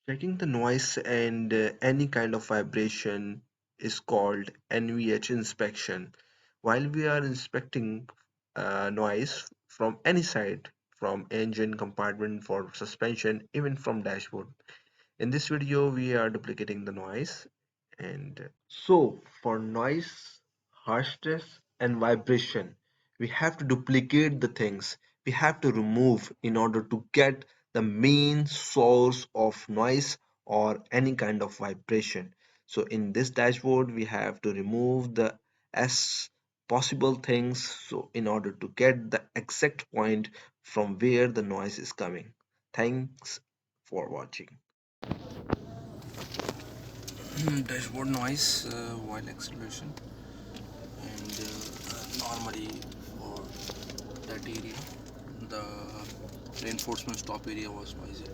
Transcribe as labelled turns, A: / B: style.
A: Checking the noise and any kind of vibration is called NVH inspection. While we are inspecting noise from any side, from engine, compartment, for suspension, even from dashboard. In this video, we are duplicating the noise. And so for noise, harshness, and vibration, we have to duplicate the things. We have to remove in order to get the main source of noise or any kind of vibration. So in this dashboard, we have to remove the as possible things. So in order to get the exact point from where the noise is coming. Thanks for watching.
B: Dashboard noise while acceleration and normally for that area the reinforcement stop area was noisy.